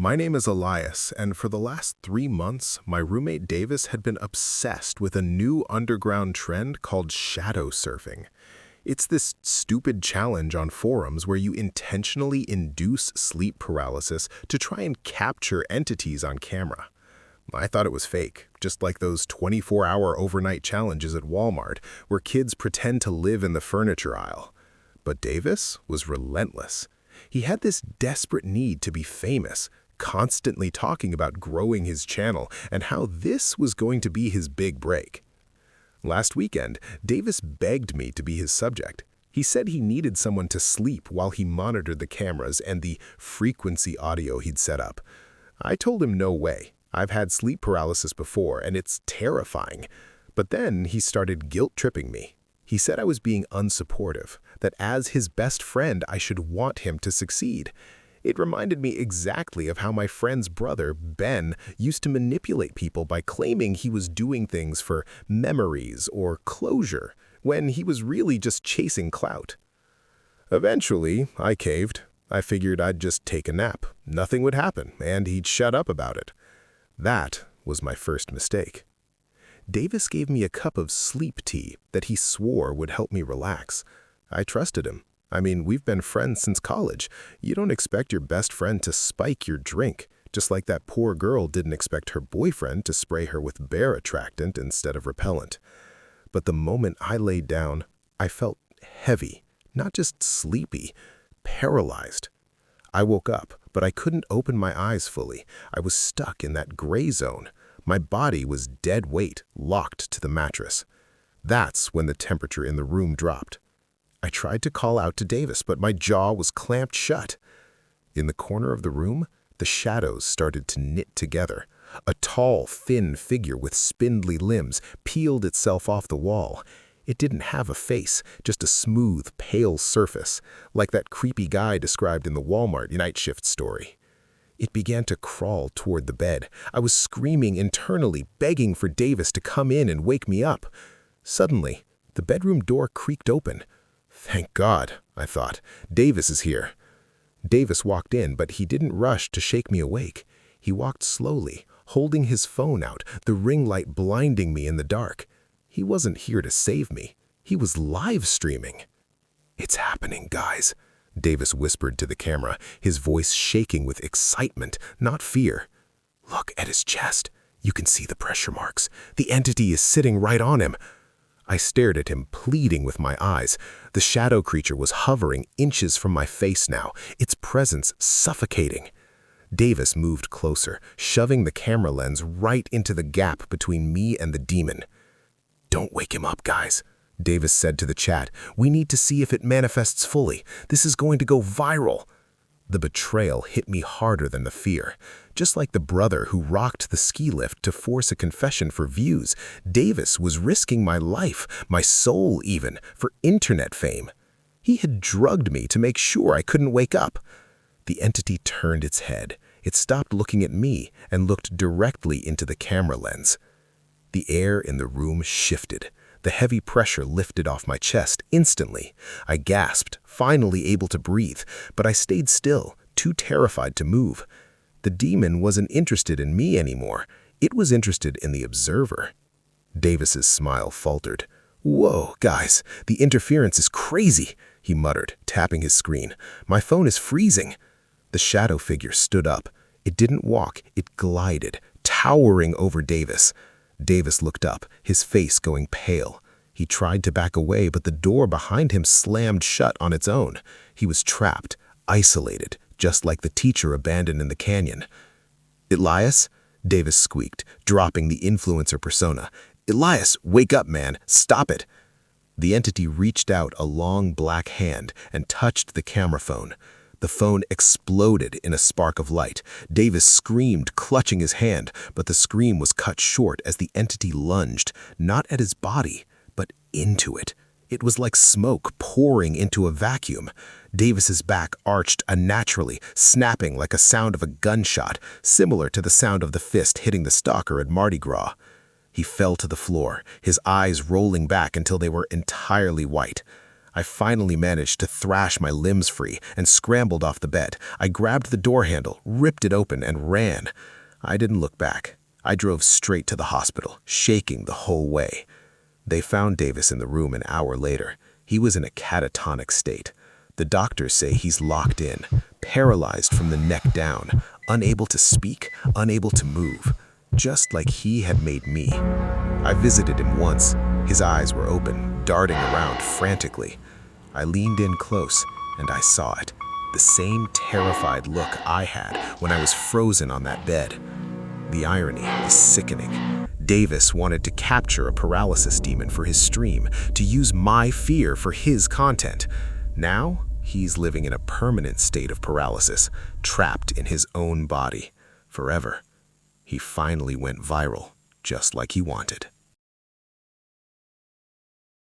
My name is Elias, and for the last 3 months, my roommate Davis had been obsessed with a new underground trend called shadow surfing. It's this stupid challenge on forums where you intentionally induce sleep paralysis to try and capture entities on camera. I thought it was fake, just like those 24-hour overnight challenges at Walmart, where kids pretend to live in the furniture aisle. But Davis was relentless. He had this desperate need to be famous, constantly talking about growing his channel and how this was going to be his big break. Last weekend, Davis begged me to be his subject. He said he needed someone to sleep while he monitored the cameras and the frequency audio he'd set up. I told him no way. I've had sleep paralysis before, and it's terrifying. But then he started guilt-tripping me. He said I was being unsupportive, that as his best friend, I should want him to succeed. It reminded me exactly of how my friend's brother, Ben, used to manipulate people by claiming he was doing things for memories or closure, when he was really just chasing clout. Eventually, I caved. I figured I'd just take a nap. Nothing would happen, and he'd shut up about it. That was my first mistake. Davis gave me a cup of sleep tea that he swore would help me relax. I trusted him. I mean, we've been friends since college. You don't expect your best friend to spike your drink, just like that poor girl didn't expect her boyfriend to spray her with bear attractant instead of repellent. But the moment I laid down, I felt heavy, not just sleepy, paralyzed. I woke up, but I couldn't open my eyes fully. I was stuck in that gray zone. My body was dead weight, locked to the mattress. That's when the temperature in the room dropped. I tried to call out to Davis, but my jaw was clamped shut. In the corner of the room, the shadows started to knit together. A tall, thin figure with spindly limbs peeled itself off the wall. It didn't have a face, just a smooth, pale surface, like that creepy guy described in the Walmart night shift story. It began to crawl toward the bed. I was screaming internally, begging for Davis to come in and wake me up. Suddenly, the bedroom door creaked open. Thank God, I thought. Davis is here. Davis walked in, but he didn't rush to shake me awake. He walked slowly, holding his phone out, the ring light blinding me in the dark. He wasn't here to save me. He was live streaming. "It's happening, guys," Davis whispered to the camera, his voice shaking with excitement, not fear. "Look at his chest. You can see the pressure marks. The entity is sitting right on him." I stared at him, pleading with my eyes. The shadow creature was hovering inches from my face now, its presence suffocating. Davis moved closer, shoving the camera lens right into the gap between me and the demon. "Don't wake him up, guys," Davis said to the chat. "We need to see if it manifests fully. This is going to go viral." The betrayal hit me harder than the fear. Just like the brother who rocked the ski lift to force a confession for views, Davis was risking my life, my soul even, for internet fame. He had drugged me to make sure I couldn't wake up. The entity turned its head. It stopped looking at me and looked directly into the camera lens. The air in the room shifted. The heavy pressure lifted off my chest instantly. I gasped, finally able to breathe, but I stayed still, too terrified to move. The demon wasn't interested in me anymore. It was interested in the observer. Davis's smile faltered. "Whoa, guys, the interference is crazy," he muttered, tapping his screen. "My phone is freezing." The shadow figure stood up. It didn't walk, it glided, towering over Davis. Davis looked up, his face going pale. He tried to back away, but the door behind him slammed shut on its own. He was trapped, isolated, just like the teacher abandoned in the canyon. "Elias?" Davis squeaked, dropping the influencer persona. "Elias, wake up, man. Stop it." The entity reached out a long black hand and touched the camera phone. The phone exploded in a spark of light. Davis screamed, clutching his hand, but the scream was cut short as the entity lunged, not at his body, but into it. It was like smoke pouring into a vacuum. Davis's back arched unnaturally, snapping like a sound of a gunshot, similar to the sound of the fist hitting the stalker at Mardi Gras. He fell to the floor, his eyes rolling back until they were entirely white. I finally managed to thrash my limbs free and scrambled off the bed. I grabbed the door handle, ripped it open, and ran. I didn't look back. I drove straight to the hospital, shaking the whole way. They found Davis in the room an hour later. He was in a catatonic state. The doctors say he's locked in, paralyzed from the neck down, unable to speak, unable to move, just like he had made me. I visited him once. His eyes were open, darting around frantically. I leaned in close, and I saw it. The same terrified look I had when I was frozen on that bed. The irony is sickening. Davis wanted to capture a paralysis demon for his stream, to use my fear for his content. Now, he's living in a permanent state of paralysis, trapped in his own body, forever. He finally went viral, just like he wanted.